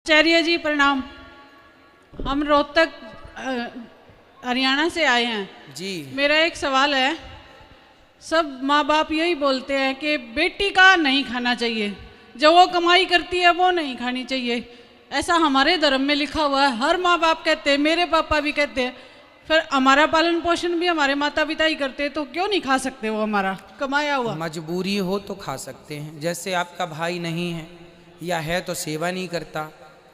आचार्य जी प्रणाम। हम रोहतक हरियाणा से आए हैं जी। मेरा एक सवाल है। सब माँ बाप यही बोलते हैं कि बेटी का नहीं खाना चाहिए, जो वो कमाई करती है वो नहीं खानी चाहिए। ऐसा हमारे धर्म में लिखा हुआ है, हर माँ बाप कहते हैं, मेरे पापा भी कहते हैं। फिर हमारा पालन पोषण भी हमारे माता पिता ही करते हैं, तो क्यों नहीं खा सकते वो हमारा कमाया हुआ? मजबूरी हो तो खा सकते हैं। जैसे आपका भाई नहीं है या है तो सेवा नहीं करता,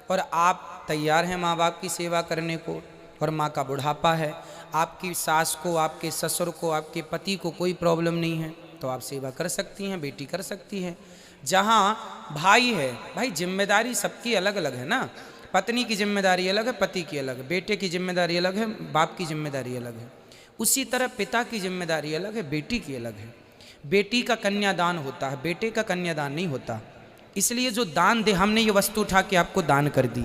और आप तैयार हैं माँ बाप की सेवा करने को, और माँ का बुढ़ापा है, आपकी सास को, आपके ससुर को, आपके पति को कोई प्रॉब्लम नहीं है, तो आप सेवा कर सकती हैं, बेटी कर सकती है। जहाँ भाई है, भाई जिम्मेदारी सबकी अलग अलग है ना। पत्नी की जिम्मेदारी अलग है, पति की अलग है, बेटे की जिम्मेदारी अलग है, बाप की जिम्मेदारी अलग है। उसी तरह पिता की जिम्मेदारी अलग है, बेटी की अलग है। बेटी का कन्यादान होता है, बेटे का कन्यादान नहीं होता। इसलिए जो दान दे, हमने ये वस्तु उठा के आपको दान कर दी,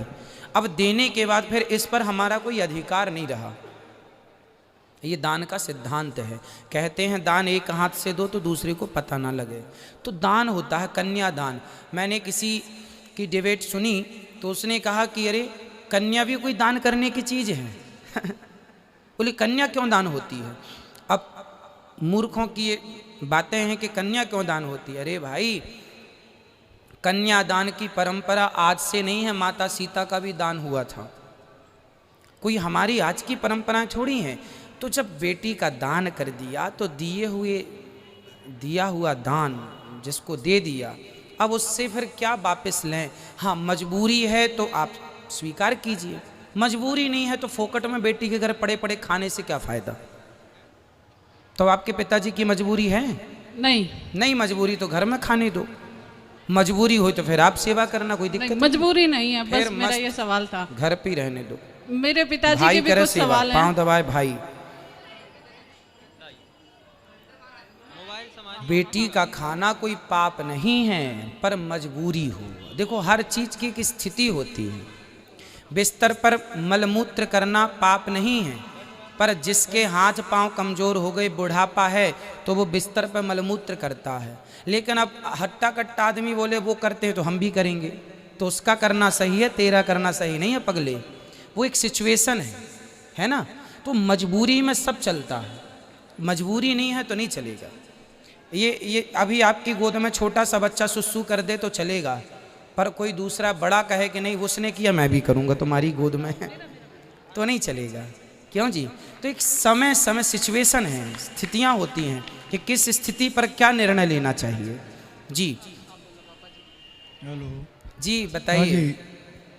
अब देने के बाद फिर इस पर हमारा कोई अधिकार नहीं रहा। ये दान का सिद्धांत है। कहते हैं दान एक हाथ से दो तो दूसरे को पता ना लगे, तो दान होता है कन्यादान। मैंने किसी की डिबेट सुनी तो उसने कहा कि अरे कन्या भी कोई दान करने की चीज़ है बोले कन्या क्यों दान होती है? अब मूर्खों की ये बातें हैं कि कन्या क्यों दान होती है। अरे भाई, कन्यादान की परंपरा आज से नहीं है, माता सीता का भी दान हुआ था। कोई हमारी आज की परंपराएं छोड़ी हैं। तो जब बेटी का दान कर दिया तो दिया हुआ दान जिसको दे दिया, अब उससे फिर क्या वापस लें? हाँ, मजबूरी है तो आप स्वीकार कीजिए, मजबूरी नहीं है तो फोकट में बेटी के घर पड़े पड़े खाने से क्या फायदा? तो आपके पिताजी की मजबूरी है? नहीं मजबूरी तो घर में खाने दो, मजबूरी हो तो फिर आप सेवा करना, कोई दिक्कत नहीं। मजबूरी नहीं है, बस मेरा ये सवाल था। घर पे रहने दो। मेरे पिताजी के भी कुछ सवाल हैं। पांव दबाए भाई। बेटी का खाना कोई पाप नहीं है, पर मजबूरी हो। देखो, हर चीज की एक स्थिति होती है। बिस्तर पर मलमूत्र करना पाप नहीं है, पर जिसके हाथ पांव कमजोर हो गए, बुढ़ापा है, तो वो बिस्तर पर मलमूत्र करता है। लेकिन अब हट्टा कट्टा आदमी बोले वो करते हैं तो हम भी करेंगे, तो उसका करना सही है, तेरा करना सही नहीं है पगले। वो एक सिचुएशन है ना। तो मजबूरी में सब चलता है, मजबूरी नहीं है तो नहीं चलेगा। ये अभी आपकी गोद में छोटा सा बच्चा सुसु कर दे तो चलेगा, पर कोई दूसरा बड़ा कहे कि नहीं उसने किया मैं भी करूँगा तुम्हारी गोद में तो नहीं चलेगा। क्यों जी? तो एक समय सिचुएशन है, स्थितियां होती हैं कि किस स्थिति पर क्या निर्णय लेना चाहिए। जी हेलो जी बताइए।